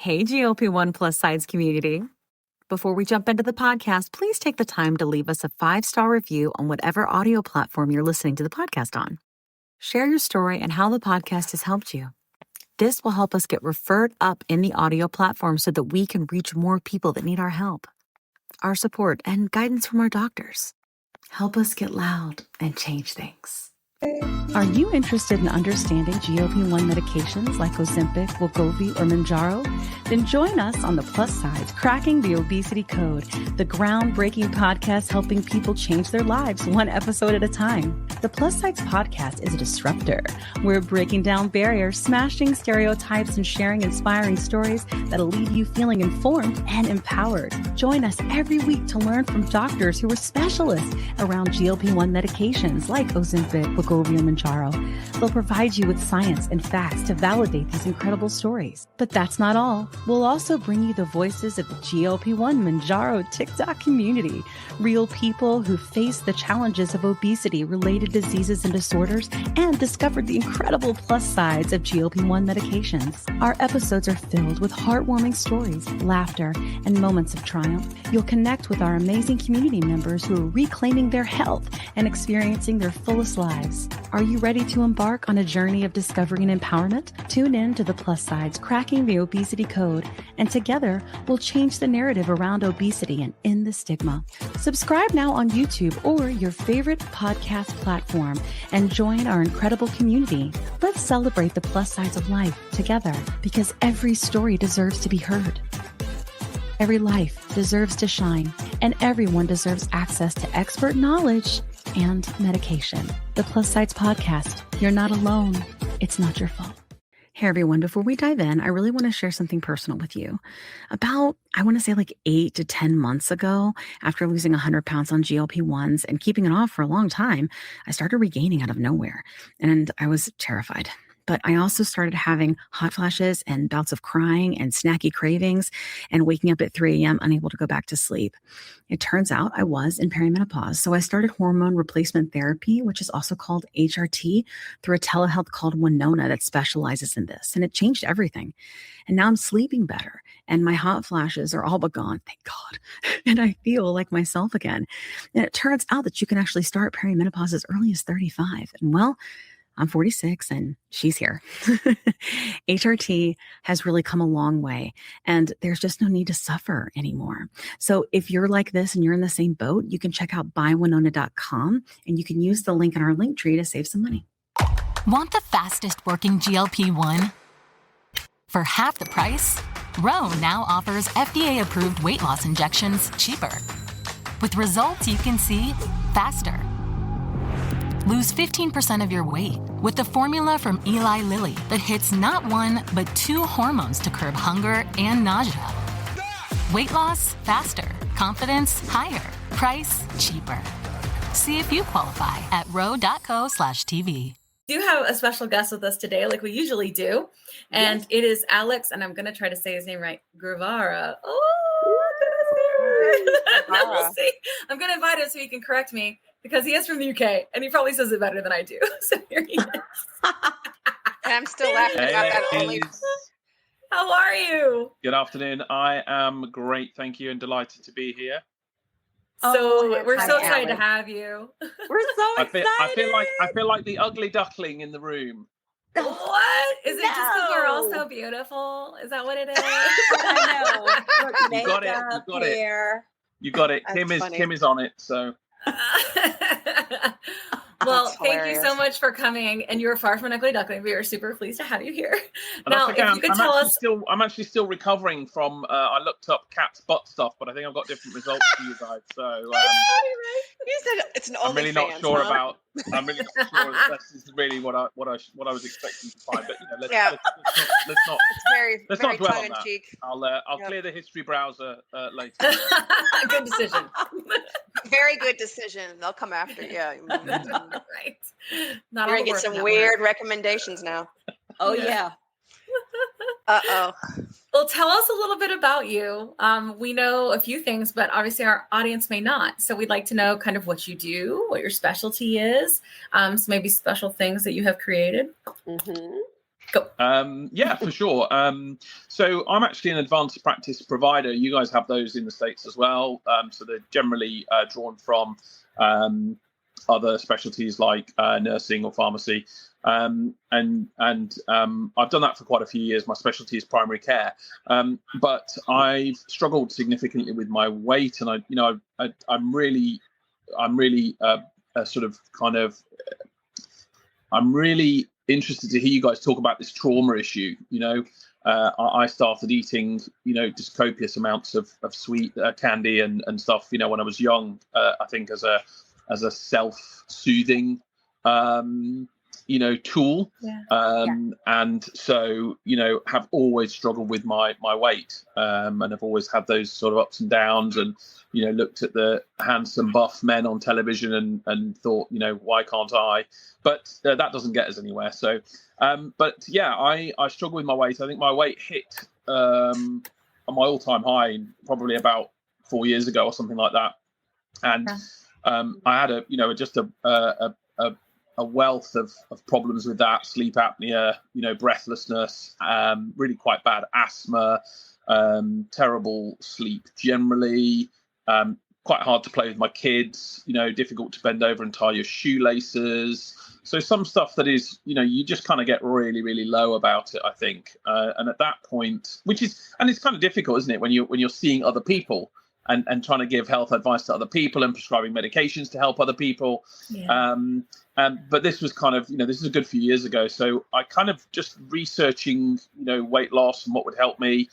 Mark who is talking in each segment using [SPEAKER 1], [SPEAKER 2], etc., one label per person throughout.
[SPEAKER 1] Hey, GLP-1 plus sides community. Before we jump into the podcast, please take the time to leave us a 5-star review on whatever audio platform you're listening to the podcast on. Share your story and how the podcast has helped you. This will help us get referred up in the audio platform so that we can reach more people that need our help, our support, and guidance from our doctors. Help us get loud and change things. Are you interested in understanding GLP-1 medications like Ozempic, Wegovy, or Mounjaro? Then join us on the Plus Sides, Cracking the Obesity Code, the groundbreaking podcast helping people change their lives one episode at a time. The Plus Sides podcast is a disruptor. We're breaking down barriers, smashing stereotypes, and sharing inspiring stories that'll leave you feeling informed and empowered. Join us every week to learn from doctors who are specialists around GLP-1 medications like Ozempic, Wegovy, and Mounjaro. They'll provide you with science and facts to validate these incredible stories. But that's not all. We'll also bring you the voices of the GLP-1 Mounjaro TikTok community, real people who face the challenges of obesity-related diseases and disorders and discovered the incredible plus sides of GLP-1 medications. Our episodes are filled with heartwarming stories, laughter, and moments of triumph. You'll connect with our amazing community members who are reclaiming their health and experiencing their fullest lives. Are you ready to embark on a journey of discovery and empowerment? Tune in to the Plus Sides, Cracking the Obesity Code, and together we'll change the narrative around obesity and end the stigma. Subscribe now on YouTube or your favorite podcast platform and join our incredible community. Let's celebrate the plus sides of life together because every story deserves to be heard. Every life deserves to shine, and everyone deserves access to expert knowledge and medication. The Plus Sides Podcast. You're not alone. It's not your fault. Hey everyone, before we dive in, I really want to share something personal with you. About, I want to say like 8 to 10 months ago, after losing 100 pounds on GLP-1s and keeping it off for a long time, I started regaining out of nowhere, and I was terrified. But I also started having hot flashes and bouts of crying and snacky cravings and waking up at 3 a.m. unable to go back to sleep. It turns out I was in perimenopause. So I started hormone replacement therapy, which is also called HRT, through a telehealth called Winona that specializes in this. And it changed everything. And now I'm sleeping better and my hot flashes are all but gone, thank God. And I feel like myself again. And it turns out that you can actually start perimenopause as early as 35. And well, I'm 46 and she's here. HRT has really come a long way and there's just no need to suffer anymore. So if you're like this and you're in the same boat, you can check out buywinona.com and you can use the link in our Linktree to save some money.
[SPEAKER 2] Want the fastest working GLP-1? For half the price, Ro now offers FDA-approved weight loss injections cheaper. With results you can see faster. Lose 15% of your weight with the formula from Eli Lilly that hits not one, but 2 hormones to curb hunger and nausea. Weight loss faster, confidence higher, price cheaper. See if you qualify at ro.co/TV.
[SPEAKER 3] We do have a special guest with us today, like we usually do. And yes. It is Alex, and I'm going to try to say his name right, Guevara. We'll see. I'm going to invite him so he can correct me, because he is from the UK and he probably says it better than I do. So here he is.
[SPEAKER 4] And I'm still laughing about that only.
[SPEAKER 3] How are you?
[SPEAKER 5] Good afternoon. I am great, thank you, and delighted to be here.
[SPEAKER 3] So we're so excited to have you.
[SPEAKER 4] We're so excited.
[SPEAKER 5] I feel like the ugly duckling in the room.
[SPEAKER 3] What? Is it just because we're all so beautiful? Is that what it is?
[SPEAKER 4] I know. Look,
[SPEAKER 5] you got it. You got it. Kim is on it, so.
[SPEAKER 3] Well, thank you so much for coming, and you're far from an ugly duckling. We are super pleased to have you here.
[SPEAKER 5] And now, if you could tell us, I'm actually still recovering from. I looked up cat's butt stuff, but I think I've got different results for you guys. So
[SPEAKER 4] you said it's an
[SPEAKER 5] I'm really not sure about. I'm really not sure that this is really what I was expecting to find. But let's not.
[SPEAKER 4] It's very
[SPEAKER 5] dwell on that. I'll clear the history browser later.
[SPEAKER 3] Good decision.
[SPEAKER 4] Very good decision. They'll come after you.
[SPEAKER 3] Right.
[SPEAKER 4] You're gonna get some weird recommendations now.
[SPEAKER 3] Oh yeah.
[SPEAKER 4] Uh-oh.
[SPEAKER 3] Well, tell us a little bit about you. We know a few things, but obviously our audience may not. So we'd like to know kind of what you do, what your specialty is, so maybe special things that you have created.
[SPEAKER 4] Mm-hmm.
[SPEAKER 3] Go.
[SPEAKER 5] Yeah, for sure. So I'm actually an advanced practice provider. You guys have those in the States as well. So they're generally drawn from other specialties like nursing or pharmacy. And I've done that for quite a few years. My specialty is primary care. But I've struggled significantly with my weight, and I'm really interested to hear you guys talk about this trauma issue. I started eating, just copious amounts of sweet candy and stuff, when I was young, I think as a self-soothing, tool. And so, have always struggled with my weight, and have always had those sort of ups and downs, and, looked at the handsome buff men on television and thought, why can't I? But that doesn't get us anywhere. So, but yeah, I struggle with my weight. I think my weight hit my all-time high probably about 4 years ago or something like that. And I had a wealth of problems with that: sleep apnea, breathlessness, really quite bad asthma, terrible sleep generally, quite hard to play with my kids, difficult to bend over and tie your shoelaces. So some stuff that is, you just kind of get really, really low about it, I think. And at that point, it's kind of difficult, isn't it, when you're seeing other people and trying to give health advice to other people and prescribing medications to help other people. Yeah. But this was kind of, this is a good few years ago. So I kind of just researching, weight loss and what would help me.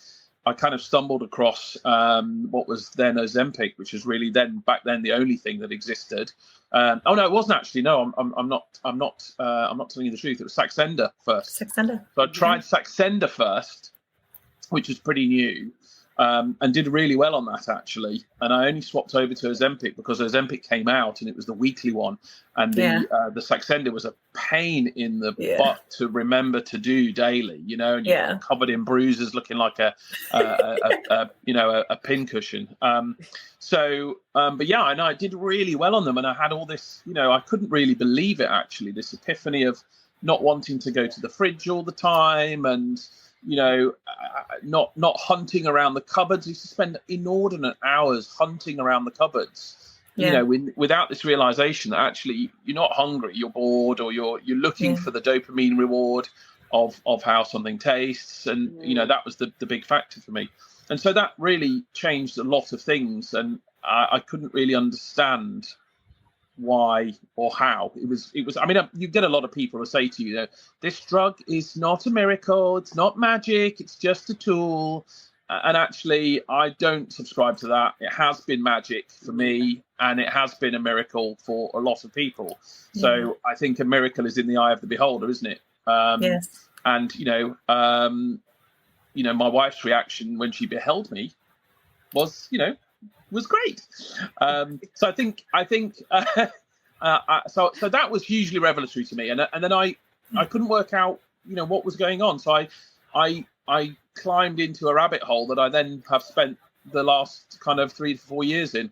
[SPEAKER 5] I kind of stumbled across what was then Ozempic, which was really back then the only thing that existed. Oh no, it wasn't actually. No, I'm not telling you the truth. It was Saxenda first.
[SPEAKER 3] Saxenda.
[SPEAKER 5] So I tried Saxenda first, which was pretty new. And did really well on that, actually. And I only swapped over to Ozempic because Ozempic came out and it was the weekly one. And the Saxenda was a pain in the butt to remember to do daily, and you're covered in bruises, looking like a pincushion. But yeah, and I did really well on them. And I had all this, I couldn't really believe it, actually, this epiphany of not wanting to go to the fridge all the time and, not hunting around the cupboards. I used to spend inordinate hours hunting around the cupboards, without this realization that actually you're not hungry, you're bored, or you're looking for the dopamine reward of how something tastes. And, that was the big factor for me. And so that really changed a lot of things. And I couldn't really understand why or how it was. I mean, you get a lot of people who say to you, this drug is not a miracle, it's not magic, it's just a tool. And actually, I don't subscribe to that. It has been magic for me, and it has been a miracle for a lot of people. So I think a miracle is in the eye of the beholder, isn't it? Yes. And my wife's reaction when she beheld me was great. So I think so that was hugely revelatory to me. And then I couldn't work out, what was going on. So I climbed into a rabbit hole that I then have spent the last kind of 3 to 4 years in,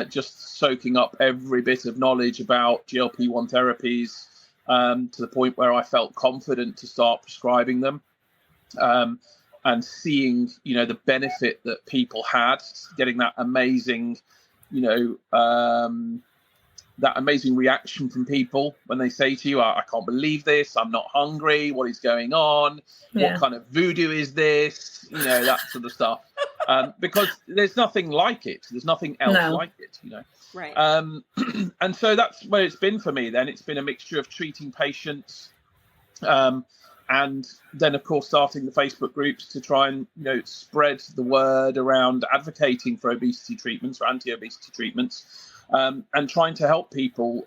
[SPEAKER 5] just soaking up every bit of knowledge about GLP-1 therapies, to the point where I felt confident to start prescribing them. And seeing, the benefit that people had, getting that amazing, that amazing reaction from people when they say to you, I can't believe this, I'm not hungry, what is going on? What kind of voodoo is this? That sort of stuff. Because there's nothing like it. There's nothing else like it,
[SPEAKER 4] Right.
[SPEAKER 5] And so that's where it's been for me then. It's been a mixture of treating patients, and then, of course, starting the Facebook groups to try and, spread the word around advocating for obesity treatments or anti-obesity treatments, and trying to help people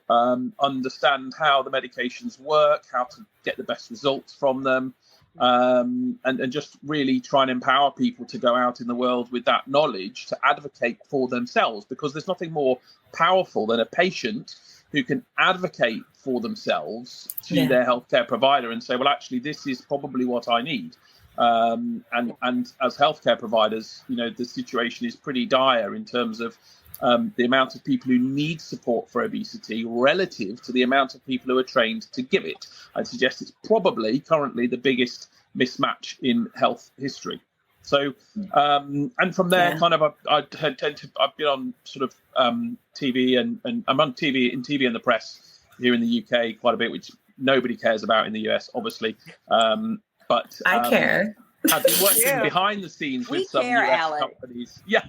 [SPEAKER 5] understand how the medications work, how to get the best results from them, and just really try and empower people to go out in the world with that knowledge to advocate for themselves, because there's nothing more powerful than a patient who can advocate for themselves to their healthcare provider and say, well, actually, this is probably what I need. And as healthcare providers, the situation is pretty dire in terms of the amount of people who need support for obesity relative to the amount of people who are trained to give it. I'd suggest it's probably currently the biggest mismatch in health history. So, and from there, kind of, I've been on sort of TV and I'm on TV and the press here in the UK quite a bit, which nobody cares about in the US, obviously. But
[SPEAKER 3] I care.
[SPEAKER 5] I've been working behind the scenes with some US companies. Yeah,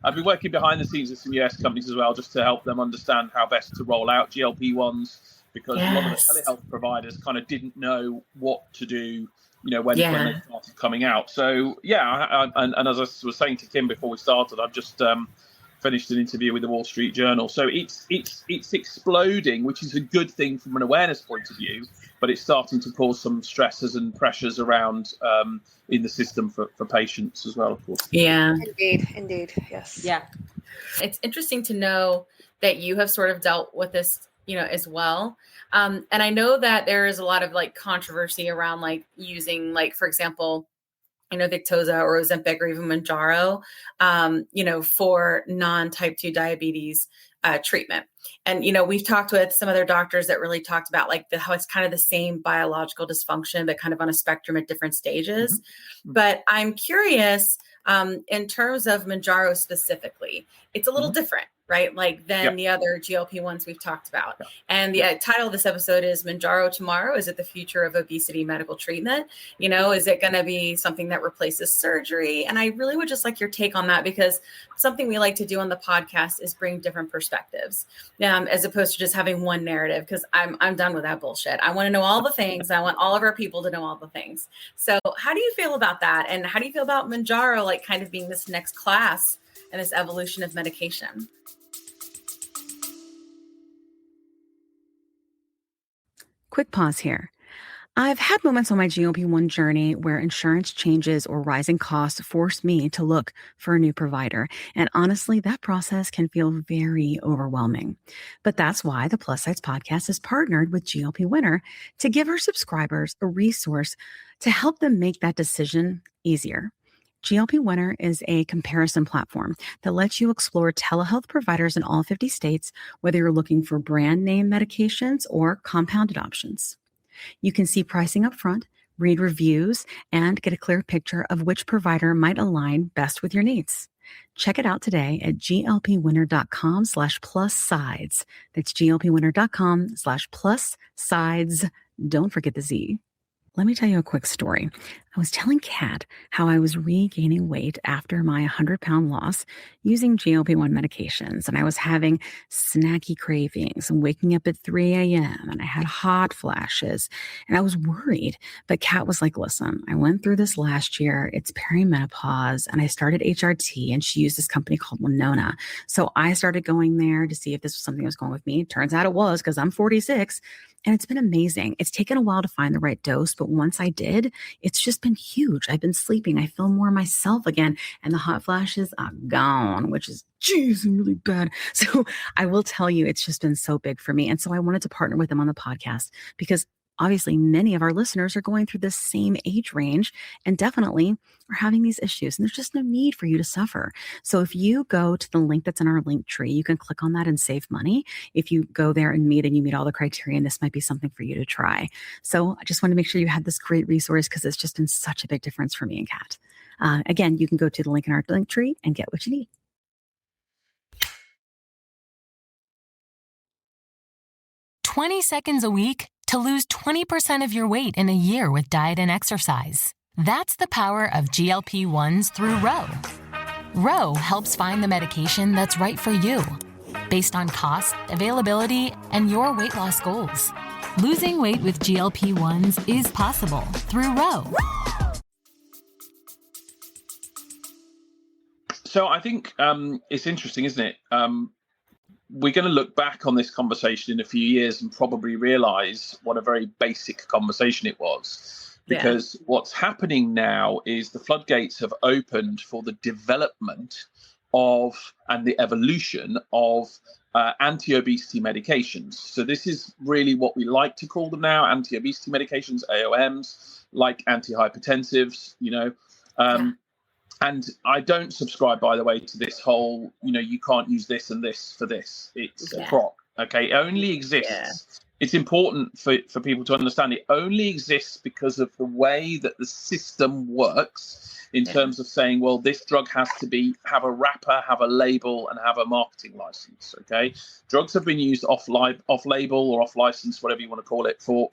[SPEAKER 5] I've been working behind the scenes with some US companies as well, just to help them understand how best to roll out GLP-1s, because a lot of the telehealth providers kind of didn't know what to do, when they started coming out. So and as I was saying to Kim before we started, I've just finished an interview with the Wall Street Journal. So it's exploding, which is a good thing from an awareness point of view, but it's starting to cause some stresses and pressures around in the system for patients as well, of course.
[SPEAKER 3] Yeah.
[SPEAKER 4] Indeed. Yes.
[SPEAKER 3] Yeah. It's interesting to know that you have sort of dealt with this, as well. And I know that there is a lot of controversy around using for example, Victoza or Ozempic or even Mounjaro, for non-type 2 diabetes treatment. And, we've talked with some other doctors that really talked about how it's kind of the same biological dysfunction, but kind of on a spectrum at different stages. Mm-hmm. But I'm curious, in terms of Mounjaro specifically, it's a little different, right? Than the other GLP-1s we've talked about. Yeah. And the title of this episode is Mounjaro Tomorrow. Is it the future of obesity medical treatment? Is it going to be something that replaces surgery? And I really would just like your take on that, because something we like to do on the podcast is bring different perspectives, as opposed to just having one narrative, because I'm done with that bullshit. I want to know all the things. I want all of our people to know all the things. So how do you feel about that? And how do you feel about Mounjaro, kind of being this next class and this evolution of medication?
[SPEAKER 1] Quick pause here. I've had moments on my GLP-1 journey where insurance changes or rising costs force me to look for a new provider. And honestly, that process can feel very overwhelming. But that's why the Plus Sides podcast is partnered with GLP Winner to give our subscribers a resource to help them make that decision easier. GLP Winner is a comparison platform that lets you explore telehealth providers in all 50 states, whether you're looking for brand name medications or compounded options. You can see pricing up front, read reviews, and get a clear picture of which provider might align best with your needs. Check it out today at glpwinner.com/plus-sides. That's glpwinner.com/plus-sides. Don't forget the Z. Let me tell you a quick story. I was telling Kat how I was regaining weight after my 100-pound loss using GLP-1 medications, and I was having snacky cravings and waking up at 3 a.m., and I had hot flashes, and I was worried. But Kat was like, listen, I went through this last year. It's perimenopause, and I started HRT, and she used this company called Winona. So I started going there to see if this was something that was going with me. Turns out it was, because I'm 46, and it's been amazing. It's taken a while to find the right dose, but once I did, it's just been huge. I've been sleeping. I feel more myself again, and the hot flashes are gone, which is really bad. So I will tell you, it's just been so big for me. And so I wanted to partner with them on the podcast, because obviously many of our listeners are going through this same age range and definitely are having these issues. And there's just no need for you to suffer. So if you go to the link that's in our Linktree, you can click on that and save money. If you go there and you meet all the criteria, and this might be something for you to try. So I just want to make sure you have this great resource, because it's just been such a big difference for me and Kat. Again, you can go to the link in our Linktree and get what you need.
[SPEAKER 2] "20 seconds a week to lose 20% of your weight in a year with diet and exercise." That's the power of GLP-1s through Ro. Ro helps find the medication that's right for you, based on cost, availability, and your weight loss goals. Losing weight with GLP-1s is possible through Ro.
[SPEAKER 5] So I think it's interesting, isn't it? We're going to look back on this conversation in a few years and probably realize what a very basic conversation it was. Because what's happening now is the floodgates have opened for the development of and the evolution of anti-obesity medications. So this is really what we like to call them now, anti-obesity medications, AOMs. like antihypertensives, and I don't subscribe, by the way, to this whole, you can't use this and this for this. It's a crock. Okay, it only exists. Yeah. It's important for people to understand it only exists because of the way that the system works in terms of saying, well, this drug has to have a wrapper, have a label, and have a marketing license. Okay, drugs have been used off label or off license, whatever you want to call it, for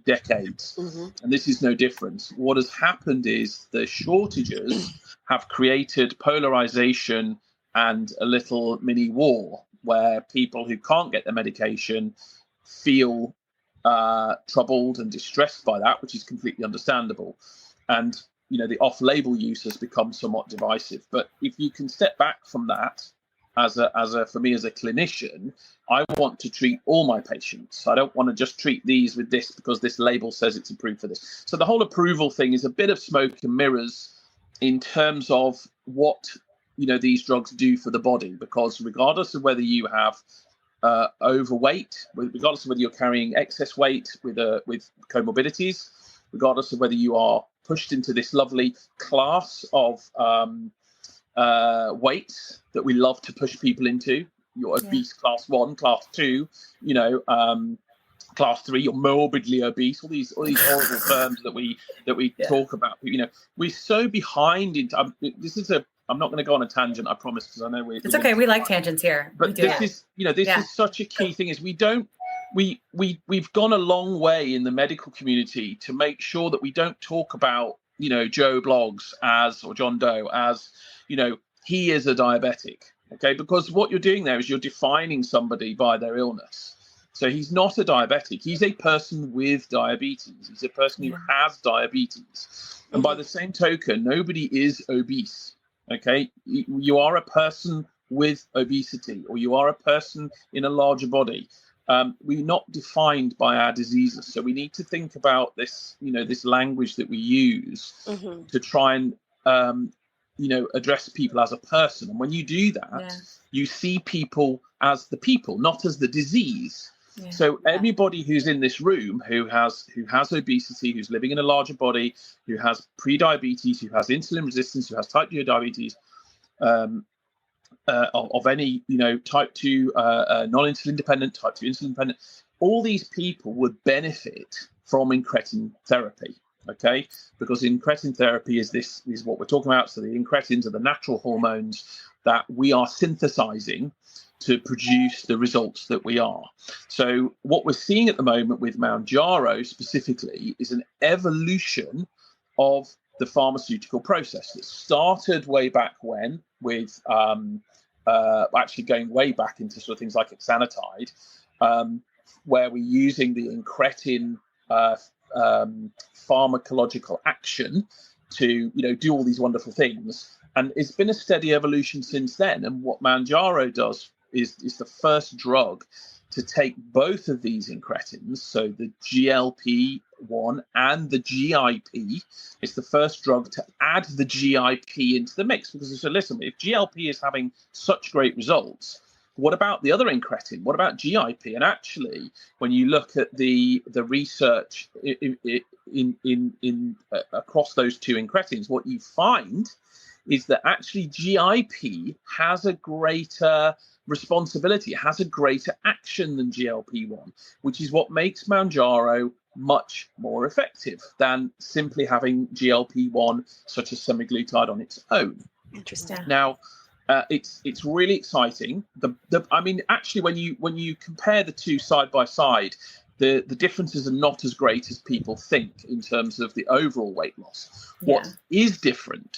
[SPEAKER 5] decades, and this is no different. What has happened is the shortages have created polarization and a little mini war where people who can't get their medication feel troubled and distressed by that, which is completely understandable. And the off-label use has become somewhat divisive. But if you can step back from that, for me as a clinician, I want to treat all my patients. I don't want to just treat these with this because this label says it's approved for this. So the whole approval thing is a bit of smoke and mirrors in terms of what these drugs do for the body, because regardless of whether you have overweight, regardless of whether you're carrying excess weight with comorbidities, regardless of whether you are pushed into this lovely class of weights that we love to push people into, you're obese class 1, class 2, class 3, you're morbidly obese, all these horrible terms that we talk about. We're so behind into I'm not going to go on a tangent, I promise, because I know it's
[SPEAKER 3] okay. We like tangents here.
[SPEAKER 5] But this is such a key thing. Is we've gone a long way in the medical community to make sure that we don't talk about Joe Blogs or John Doe as he is a diabetic. Okay, because what you're doing there is you're defining somebody by their illness. So he's not a diabetic. He's a person with diabetes. He's a person who has diabetes. And by the same token, nobody is obese. Okay, you are a person with obesity, or you are a person in a larger body. We're not defined by our diseases, so we need to think about this. This language that we use to try and address people as a person. And when you do that, you see people as the people, not as the disease. Yeah. So everybody who's in this room who has obesity, who's living in a larger body, who has pre-diabetes, who has insulin resistance, who has type 2 diabetes, of any type 2 non-insulin dependent, type 2 insulin dependent, all these people would benefit from incretin therapy. Okay, because incretin therapy is what we're talking about. So the incretins are the natural hormones that we are synthesizing to produce the results that we are. So what we're seeing at the moment with Mounjaro specifically is an evolution of the pharmaceutical process that started way back when with actually going way back into sort of things like exenatide, where we're using the incretin pharmacological action to do all these wonderful things. And it's been a steady evolution since then. And what Mounjaro does is the first drug to take both of these incretins, so the GLP-1 and the GIP. It's the first drug to add the GIP into the mix, because they said, listen, if GLP is having such great results, what about the other incretin? What about GIP? And actually, when you look at the research in across those two incretins, what you find is that actually GIP has a greater responsibility, it has a greater action than GLP-1, which is what makes Mounjaro much more effective than simply having GLP-1 such as semaglutide on its own.
[SPEAKER 4] Interesting.
[SPEAKER 5] Now, it's really exciting. Actually, when you compare the two side by side, the differences are not as great as people think in terms of the overall weight loss. What is different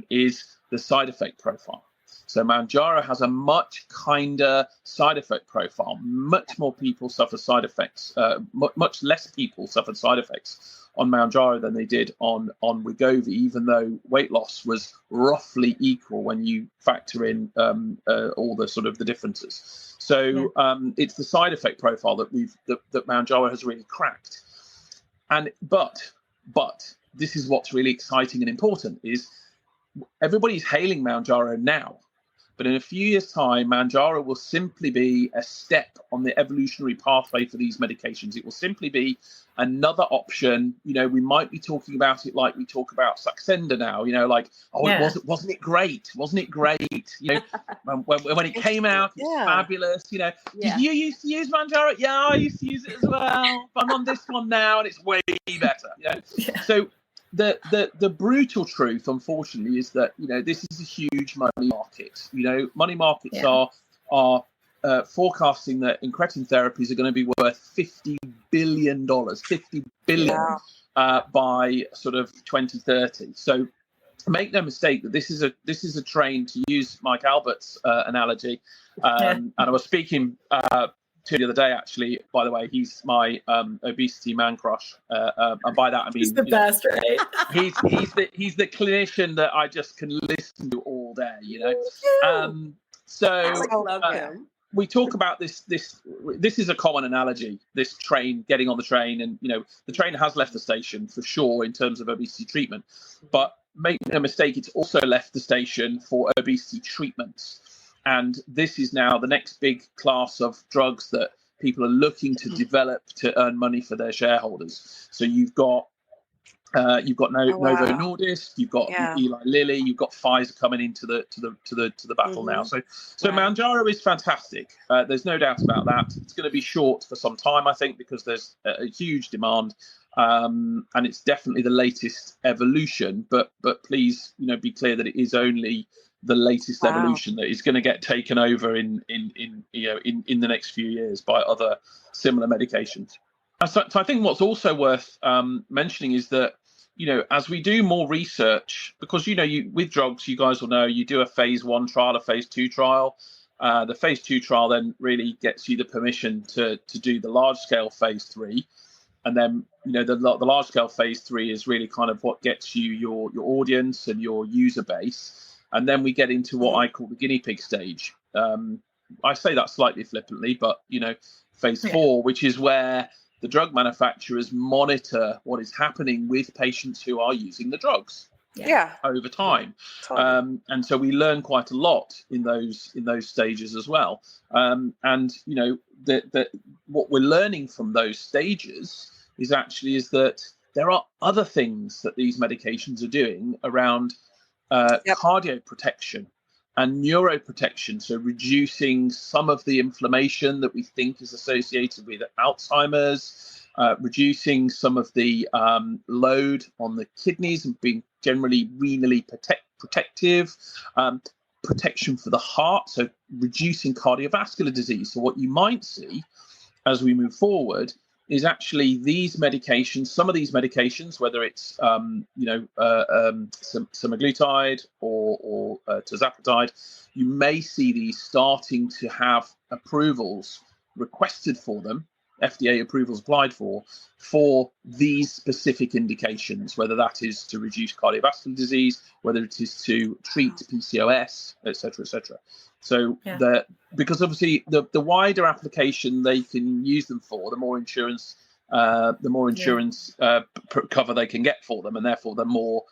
[SPEAKER 5] is the side effect profile. So Mounjaro has a much kinder side effect profile. Much more people suffer side effects. Much less people suffered side effects on Mounjaro than they did on Wegovy, even though weight loss was roughly equal when you factor in all the sort of the differences. So it's the side effect profile that that Mounjaro has really cracked. But this is what's really exciting and important is everybody's hailing Mounjaro now. But in a few years' time, Mounjaro will simply be a step on the evolutionary pathway for these medications. It will simply be another option. We might be talking about it like we talk about Saxenda now. Wasn't it great? Wasn't it great? When it came out, it's fabulous. Did you used to use Mounjaro? Yeah, I used to use it as well. But I'm on this one now, and it's way better. So the brutal truth, unfortunately, is that this is a huge money market. Money markets are forecasting that incretin therapies are going to be worth $50 billion by sort of 2030. So make no mistake that this is a train, to use Mike Albert's analogy. And I was speaking to the other day, actually. By the way, he's my obesity man crush, and by that I mean
[SPEAKER 3] he's the best, right?
[SPEAKER 5] he's the clinician that I just can listen to all day. So
[SPEAKER 4] I love him.
[SPEAKER 5] We talk about this is a common analogy, this train, getting on the train, and the train has left the station for sure in terms of obesity treatment, but make no mistake, it's also left the station for obesity treatments. And this is now the next big class of drugs that people are looking to develop to earn money for their shareholders. So you've got Novo Nordisk, you've got Eli Lilly, you've got Pfizer coming into the battle now. So Mounjaro is fantastic. There's no doubt about that. It's going to be short for some time, I think, because there's a huge demand, and it's definitely the latest evolution. But please, be clear that it is only the latest evolution that is going to get taken over in the next few years by other similar medications. So I think what's also worth mentioning is that, as we do more research, because, with drugs, you guys will know, you do a phase 1 trial, a phase 2 trial. The phase 2 trial then really gets you the permission to do the large scale phase 3. And then, the large scale phase 3 is really kind of what gets you your audience and your user base. And then we get into what I call the guinea pig stage. I say that slightly flippantly, but, phase 4, which is where the drug manufacturers monitor what is happening with patients who are using the drugs over time. Totally. And so we learn quite a lot in those stages as well. And, that what we're learning from those stages is that there are other things that these medications are doing around cardio protection and neuroprotection, so reducing some of the inflammation that we think is associated with Alzheimer's, reducing some of the load on the kidneys and being generally renally protective, protection for the heart, so reducing cardiovascular disease. So what you might see as we move forward is actually these medications, some of these medications, whether it's semaglutide or tirzepatide, you may see these starting to have approvals requested for them, FDA approvals applied for these specific indications, whether that is to reduce cardiovascular disease, whether it is to treat PCOS, et cetera, et cetera. So because obviously the wider application they can use them for, the more insurance cover they can get for them, and therefore the more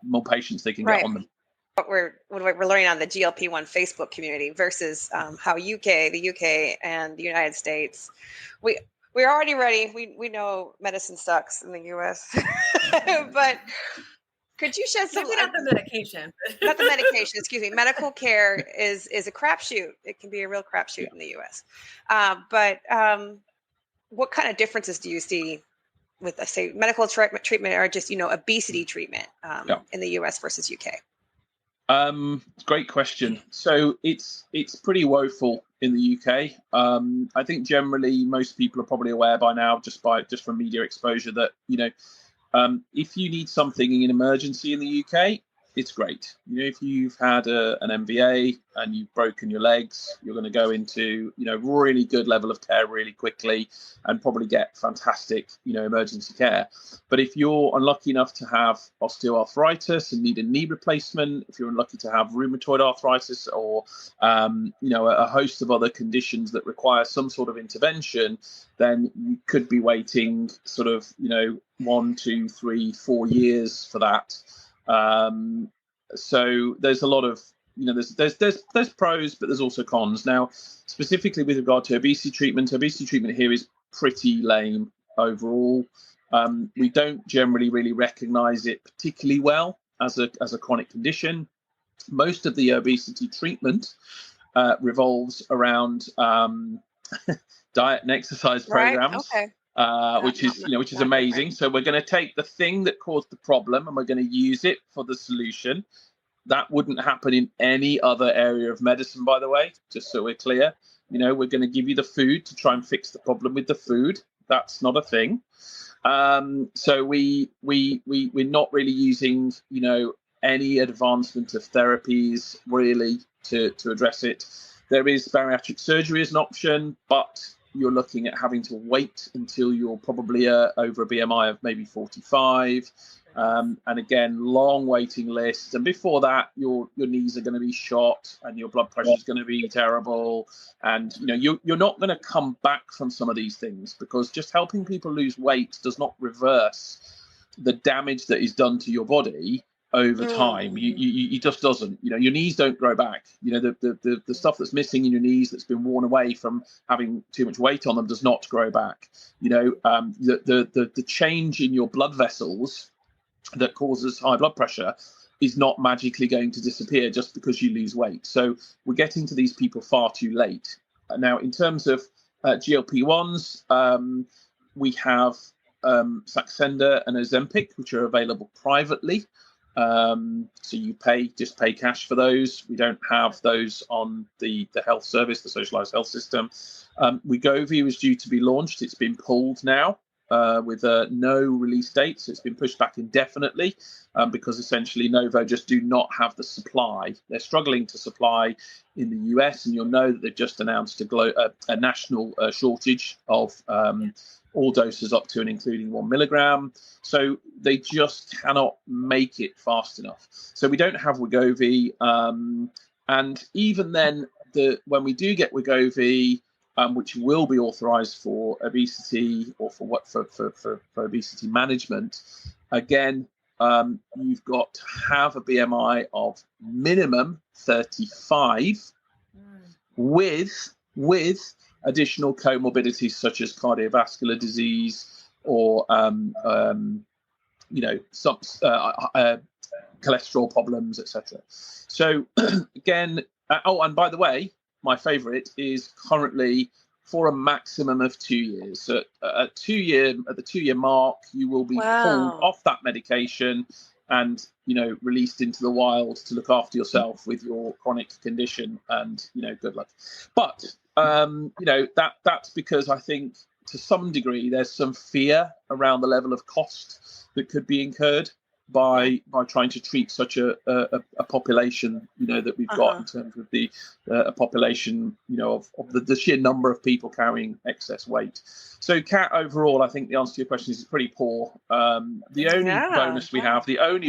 [SPEAKER 5] more patients they can get on them.
[SPEAKER 4] What we're learning on the GLP-1 Facebook community versus how the UK and the United States, we're already ready. We know medicine sucks in the US, but could you shed some light?
[SPEAKER 3] Not the medication.
[SPEAKER 4] Not the medication, excuse me. Medical care is a crapshoot. It can be a real crapshoot in the US. But what kind of differences do you see with, say, medical treatment or just, obesity treatment in the US versus UK?
[SPEAKER 5] Great question. So it's pretty woeful in the UK. I think generally most people are probably aware by now, just from media exposure, that if you need something in an emergency in the UK, it's great. If you've had an MBA and you've broken your legs, you're going to go into really good level of care really quickly and probably get fantastic emergency care. But if you're unlucky enough to have osteoarthritis and need a knee replacement, if you're unlucky to have rheumatoid arthritis or a host of other conditions that require some sort of intervention, then you could be waiting sort of 1, 2, 3, 4 years for that. So there's a lot of there's pros, but there's also cons. Now, specifically with regard to obesity treatment here is pretty lame overall. We don't generally really recognize it particularly well as a chronic condition. Most of the obesity treatment revolves around diet and exercise programs,
[SPEAKER 4] right? Okay.
[SPEAKER 5] which is amazing. Right. So we're going to take the thing that caused the problem and we're going to use it for the solution. That wouldn't happen in any other area of medicine, by the way, just so we're clear. We're going to give you the food to try and fix the problem with the food. That's not a thing. So we're not really using, any advancement of therapies really to address it. There is bariatric surgery as an option, but you're looking at having to wait until you're probably over a BMI of maybe 45. And again, long waiting lists. And before that, your knees are going to be shot and your blood pressure is going to be terrible. And, you're not going to come back from some of these things, because just helping people lose weight does not reverse the damage that is done to your body over time. It just doesn't. Your knees don't grow back. The stuff that's missing in your knees that's been worn away from having too much weight on them does not grow back. The change in your blood vessels that causes high blood pressure is not magically going to disappear just because you lose weight. So we're getting to these people far too late. Now, in terms of GLP-1s, we have Saxenda and Ozempic, which are available privately. So you pay cash for those. We don't have those on the health service, the socialized health system. Wegovy was due to be launched. It's been pulled now with no release date. So it's been pushed back indefinitely because essentially Novo just do not have the supply. They're struggling to supply in the US, and you'll know that they've just announced a national shortage of all doses up to and including 1 milligram. So they just cannot make it fast enough. So we don't have Wegovy. And even then, when we do get Wegovy, which will be authorized for obesity or for obesity management, again, you've got to have a BMI of minimum 35 with additional comorbidities such as cardiovascular disease or some cholesterol problems, etc. So again, and by the way, my favorite is currently for a maximum of 2 years. So at the 2 year mark, you will be pulled off that medication and released into the wild to look after yourself with your chronic condition, and good luck. But that's because I think to some degree there's some fear around the level of cost that could be incurred by trying to treat such a population that we've got in terms of the a population of the sheer number of people carrying excess weight. So Kat, overall, I think the answer to your question is pretty poor. The only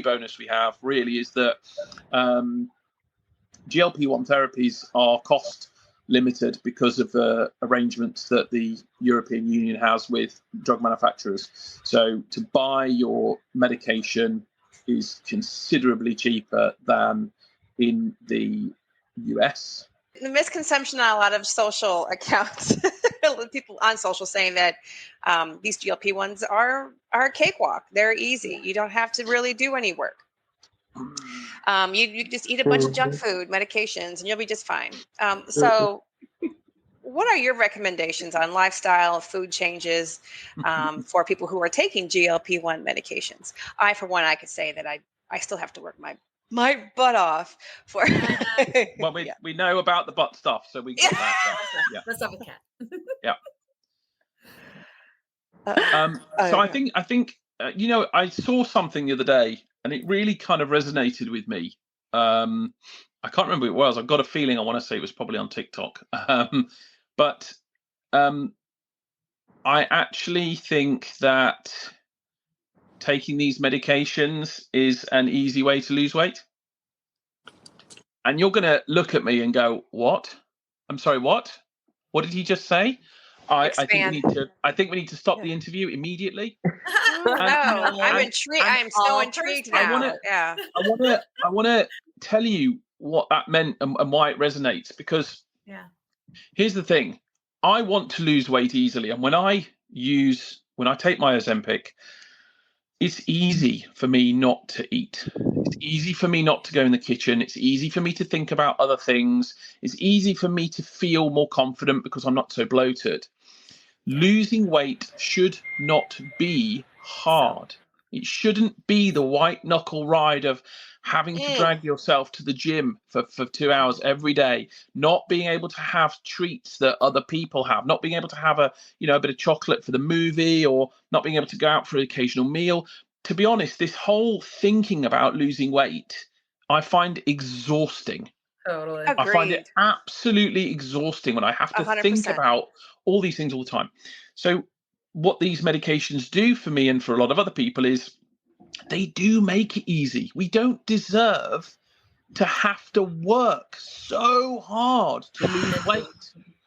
[SPEAKER 5] bonus we have really is that GLP-1 therapies are cost limited because of arrangements that the European Union has with drug manufacturers. So to buy your medication is considerably cheaper than in the US.
[SPEAKER 4] The misconception on a lot of social accounts, people on social saying that these GLP-1s are a cakewalk. They're easy. You don't have to really do any work. You just eat a bunch of junk food, medications, and you'll be just fine. So what are your recommendations on lifestyle, food changes for people who are taking GLP-1 medications? For one, I could say that I still have to work my butt off for.
[SPEAKER 5] Well, we know about the butt stuff, so we got that. Yeah.
[SPEAKER 3] Let's have a cat.
[SPEAKER 5] Yeah. So I think I saw something the other day, and it really kind of resonated with me. I can't remember who it was. I've got a feeling I want to say it was probably on TikTok. But I actually think that taking these medications is an easy way to lose weight. And you're going to look at me and go, "What? I'm sorry, what? What did he just say?" I think we need to stop the interview immediately.
[SPEAKER 4] I'm intrigued. I am so intrigued now.
[SPEAKER 5] I want to tell you what that meant and why it resonates. Because here's the thing. I want to lose weight easily. And when I take my Ozempic, it's easy for me not to eat. It's easy for me not to go in the kitchen. It's easy for me to think about other things. It's easy for me to feel more confident because I'm not so bloated. Losing weight should not be hard. It shouldn't be the white knuckle ride of having to drag yourself to the gym for 2 hours every day, not being able to have treats that other people have, not being able to have a bit of chocolate for the movie, or not being able to go out for an occasional meal. To be honest, this whole thinking about losing weight, I find exhausting.
[SPEAKER 3] Totally.
[SPEAKER 4] Agreed.
[SPEAKER 5] I find it absolutely exhausting when I have to
[SPEAKER 4] 100%.
[SPEAKER 5] think about all these things all the time. So what these medications do for me and for a lot of other people is they do make it easy. We don't deserve to have to work so hard to lose weight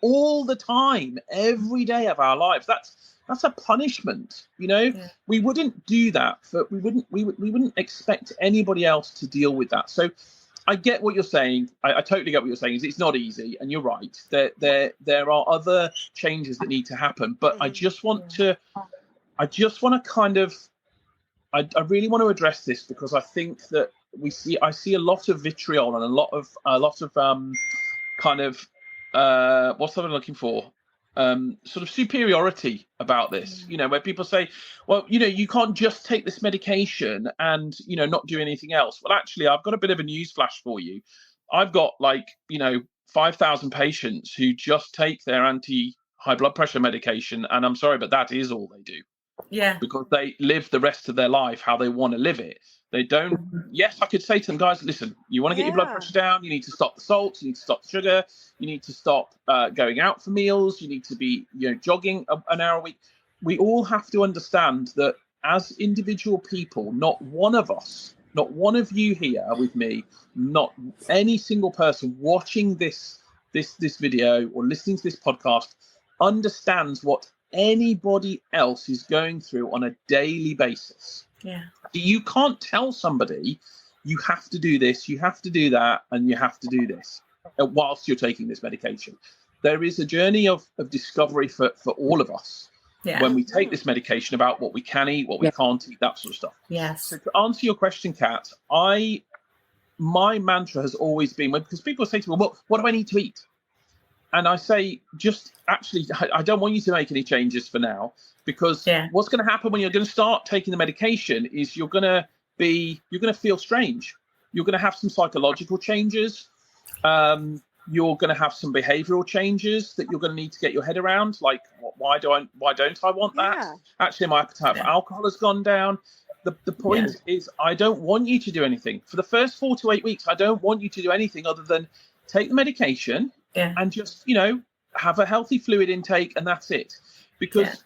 [SPEAKER 5] all the time, every day of our lives. That's a punishment, We wouldn't do that. We wouldn't expect anybody else to deal with that. So I get what you're saying. I totally get what you're saying. It's not easy, and you're right. There are other changes that need to happen, but I just want to kind of, I really want to address this, because I think that I see a lot of vitriol and a lot of kind of what's I'm looking for, sort of superiority about this, where people say, well, you can't just take this medication and not do anything else. Well, actually, I've got a bit of a news flash for you. I've got 5,000 patients who just take their anti-high blood pressure medication, and I'm sorry, but that is all they do.
[SPEAKER 3] Yeah.
[SPEAKER 5] Because they live the rest of their life how they want to live it. They don't. Yes, I could say to them, guys, listen, you want to get your blood pressure down, you need to stop the salt, you need to stop the sugar, you need to stop going out for meals, you need to be jogging an hour a week. We all have to understand that as individual people, not one of us, not one of you here with me, not any single person watching this video or listening to this podcast understands what anybody else is going through on a daily basis.
[SPEAKER 3] Yeah.
[SPEAKER 5] You can't tell somebody you have to do this, you have to do that, and you have to do this whilst you're taking this medication. There is a journey of discovery for all of us when we take this medication about what we can eat, what we can't eat, that sort of stuff.
[SPEAKER 3] Yes.
[SPEAKER 5] So to answer your question, Kat, my mantra has always been, because people say to me, well, what do I need to eat? And I say, I don't want you to make any changes for now, because what's going to happen when you're going to start taking the medication is you're going to feel strange. You're going to have some psychological changes. You're going to have some behavioral changes that you're going to need to get your head around. Like, why don't I want that?
[SPEAKER 4] Yeah.
[SPEAKER 5] Actually, my appetite for alcohol has gone down. The point is, I don't want you to do anything. For the first 4 to 8 weeks, I don't want you to do anything other than take the medication and just, have a healthy fluid intake, and that's it. Because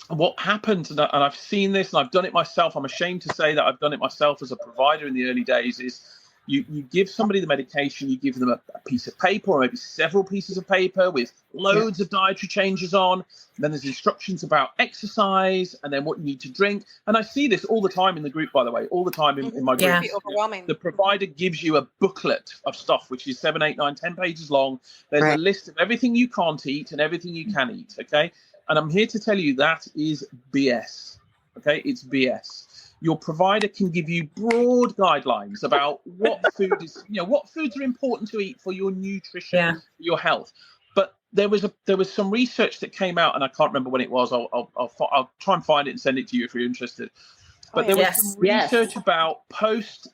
[SPEAKER 5] what happens, and I've seen this, and I've done it myself, I'm ashamed to say that I've done it myself as a provider in the early days, is you give somebody the medication, you give them a piece of paper, or maybe several pieces of paper with loads of dietary changes on. And then there's instructions about exercise, and then what you need to drink. And I see this all the time in the group, by the way, all the time in my group.
[SPEAKER 4] Be overwhelming.
[SPEAKER 5] The provider gives you a booklet of stuff, which is 7, 8, 9, 10 pages long. There's a list of everything you can't eat and everything you can eat. Okay. And I'm here to tell you that is BS. Okay. It's BS. Your provider can give you broad guidelines about what food is, what foods are important to eat for your nutrition, your health. But there was some research that came out, and I can't remember when it was. I'll try and find it and send it to you if you're interested. But there was some research about post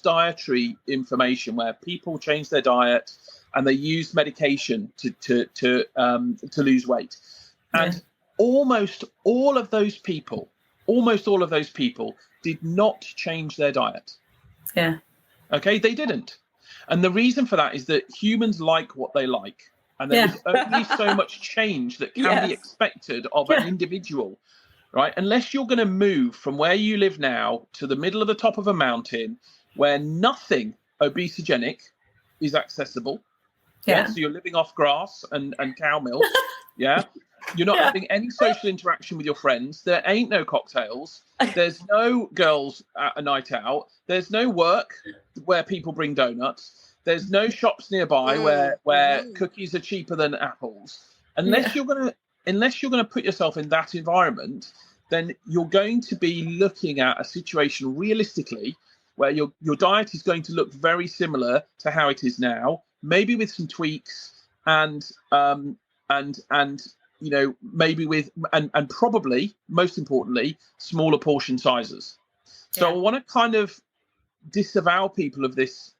[SPEAKER 5] dietary information where people change their diet and they use medication to lose weight, and almost all of those people did not change their diet.
[SPEAKER 3] Yeah.
[SPEAKER 5] Okay, they didn't. And the reason for that is that humans like what they like. And there is only so much change that can be expected of an individual, right? Unless you're going to move from where you live now to the middle of the top of a mountain where nothing obesogenic is accessible. So you're living off grass and cow milk. You're not having any social interaction with your friends. There ain't no cocktails. There's no girls at a night out. There's no work where people bring donuts. there's no shops nearby where cookies are cheaper than apples. Unless you're gonna put yourself in that environment, then you're going to be looking at a situation realistically where your diet is going to look very similar to how it is now, maybe with some tweaks and you know, maybe with and probably most importantly smaller portion sizes. So I want to kind of disavow people of this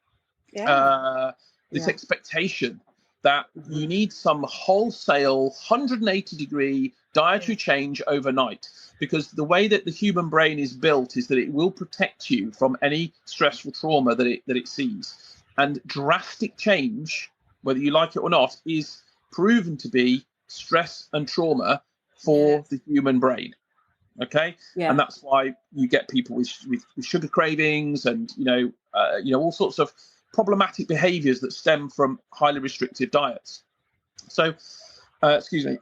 [SPEAKER 5] expectation that you need some wholesale 180-degree dietary change overnight, because the way that the human brain is built is that it will protect you from any stressful trauma that it sees, and drastic change, whether you like it or not, is proven to be stress and trauma for the human brain. Okay. And that's why you get people with sugar cravings and you know all sorts of problematic behaviors that stem from highly restrictive diets. So excuse me.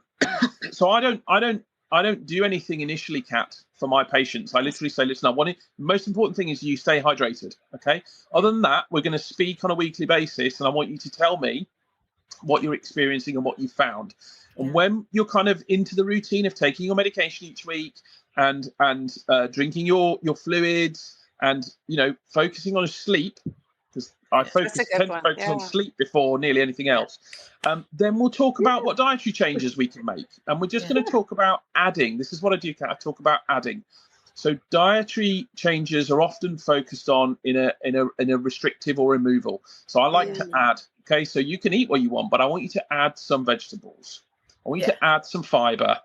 [SPEAKER 5] So I don't do anything initially, Kat, for my patients. I literally say, listen, the most important thing is you stay hydrated. Okay. Other than that, we're going to speak on a weekly basis, and I want you to tell me what you're experiencing and what you found. And when you're kind of into the routine of taking your medication each week and drinking your fluids and, you know, focusing on sleep, because I tend to focus on sleep before nearly anything else, then we'll talk about what dietary changes we can make. And we're just going to talk about adding. This is what I do, Kat. I talk about adding. So dietary changes are often focused on in a restrictive or removal. So I like to add. Okay, so you can eat what you want, but I want you to add some vegetables. I want you to add some fiber.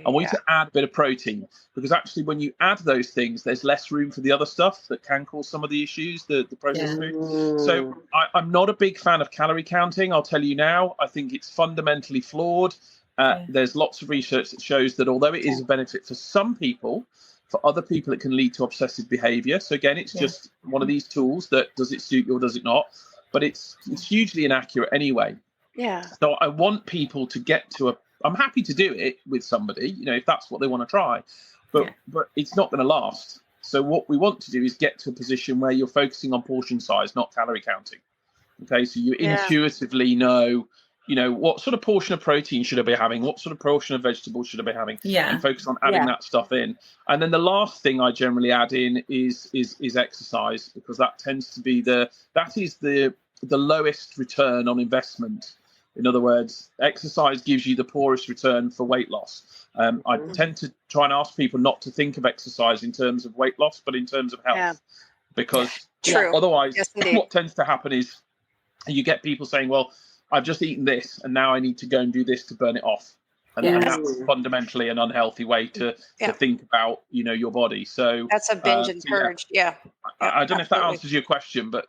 [SPEAKER 5] I want you to add a bit of protein, because actually when you add those things, there's less room for the other stuff that can cause some of the issues, the processed food. So I'm not a big fan of calorie counting. I'll tell you now, I think it's fundamentally flawed. There's lots of research that shows that although it is a benefit for some people, for other people, it can lead to obsessive behavior. So again, it's just one of these tools that does it suit you or does it not? But it's hugely inaccurate anyway. Yeah. So I want people to get to I'm happy to do it with somebody, you know, if that's what they want to try, but it's not going to last. So what we want to do is get to a position where you're focusing on portion size, not calorie counting. Okay. So you intuitively know, you know, what sort of portion of protein should I be having? What sort of portion of vegetables should I be having? And focus on adding that stuff in. And then the last thing I generally add in is exercise, because that tends to be the lowest return on investment. In other words, exercise gives you the poorest return for weight loss. I tend to try and ask people not to think of exercise in terms of weight loss, but in terms of health, because otherwise what tends to happen is you get people saying, well, I've just eaten this and now I need to go and do this to burn it off. And that's fundamentally an unhealthy way to think about, you know, your body. So that's a binge and purge. I don't know if that answers your question, but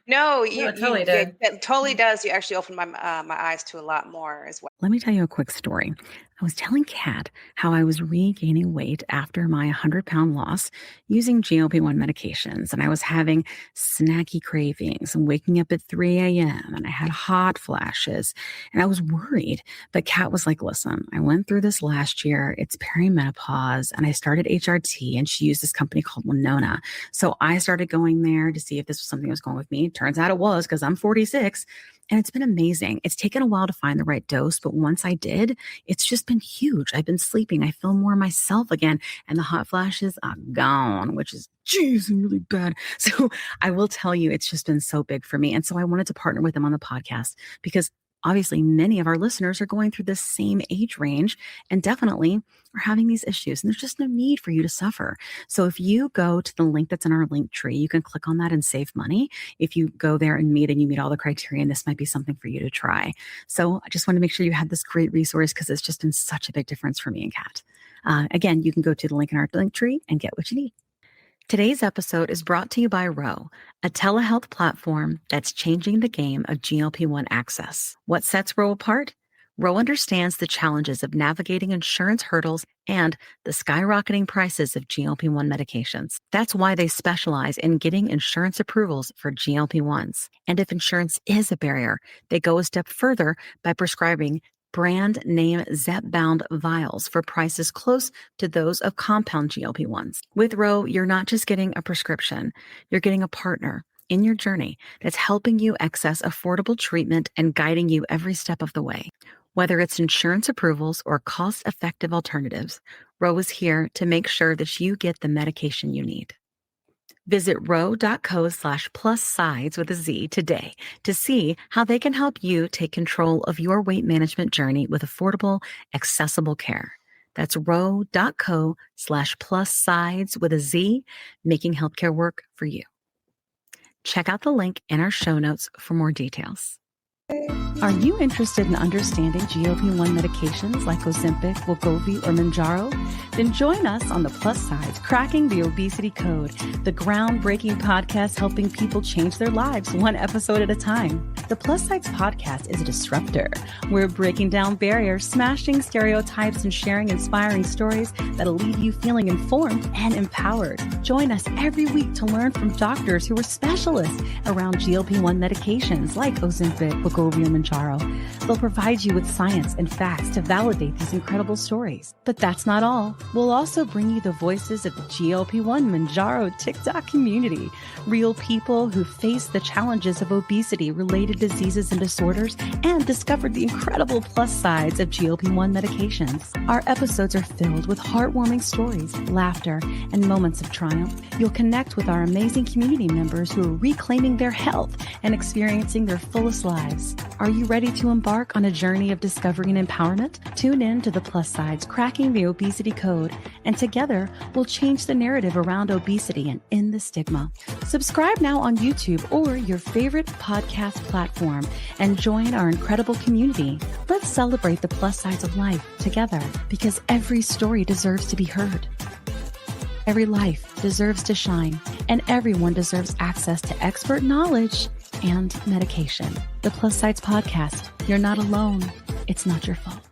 [SPEAKER 4] no, it totally did. It totally does. You actually opened my eyes to a lot more as well.
[SPEAKER 1] Let me tell you a quick story. I was telling Kat how I was regaining weight after my 100-pound loss using GLP-1 medications, and I was having snacky cravings and waking up at 3 a.m. and I had hot flashes, and I was worried. But Kat was like, listen, I went through this last year. It's perimenopause, and I started HRT, and she used this company called Winona. So I started going there to see if this was something that was going with me. Turns out it was, because I'm 46. And it's been amazing. It's taken a while to find the right dose, but once I did, it's just been huge. I've been sleeping. I feel more myself again. And the hot flashes are gone, which is, really bad. So I will tell you, it's just been so big for me. And so I wanted to partner with them on the podcast, because obviously many of our listeners are going through this same age range and definitely are having these issues. And there's just no need for you to suffer. So if you go to the link that's in our Linktree, you can click on that and save money. If you go there and you meet all the criteria, and this might be something for you to try. So I just want to make sure you had this great resource, because it's just been such a big difference for me and Kat. Again, you can go to the link in our Linktree and get what you need. Today's episode is brought to you by Ro, a telehealth platform that's changing the game of GLP-1 access. What sets Ro apart? Ro understands the challenges of navigating insurance hurdles and the skyrocketing prices of GLP-1 medications. That's why they specialize in getting insurance approvals for GLP-1s. And if insurance is a barrier, they go a step further by prescribing brand name zepbound vials for prices close to those of compound GLP-1s. With Ro, you're not just getting a prescription, you're getting a partner, in your journey that's helping you access affordable treatment and guiding you every step of the way. Whether it's insurance approvals or cost-effective alternatives, Ro is here to make sure that you get the medication you need. Visit ro.co/plussides with a Z today to see how they can help you take control of your weight management journey with affordable, accessible care. That's ro.co/plussides with a Z, making healthcare work for you. Check out the link in our show notes for more details. Are you interested in understanding GLP-1 medications like Ozempic, Wegovy, or Mounjaro? Then join us on the Plus Sides, Cracking the Obesity Code, the groundbreaking podcast helping people change their lives one episode at a time. The Plus Sides podcast is a disruptor. We're breaking down barriers, smashing stereotypes, and sharing inspiring stories that'll leave you feeling informed and empowered. Join us every week to learn from doctors who are specialists around GLP-1 medications like Ozempic, Wegovy, and Mounjaro. They'll provide you with science and facts to validate these incredible stories. But that's not all. We'll also bring you the voices of the GLP-1 Mounjaro TikTok community, real people who face the challenges of obesity-related diseases and disorders and discovered the incredible plus sides of GLP-1 medications. Our episodes are filled with heartwarming stories, laughter, and moments of triumph. You'll connect with our amazing community members who are reclaiming their health and experiencing their fullest lives. Are you ready to embark on a journey of discovery and empowerment? Tune in to the Plus Sides, Cracking the Obesity Code, and together we'll change the narrative around obesity and end the stigma. Subscribe now on YouTube or your favorite podcast platform and join our incredible community. Let's celebrate the plus sides of life together, because every story deserves to be heard. Every life deserves to shine, and everyone deserves access to expert knowledge and medication. The Plus Sides Podcast. You're not alone. It's not your fault.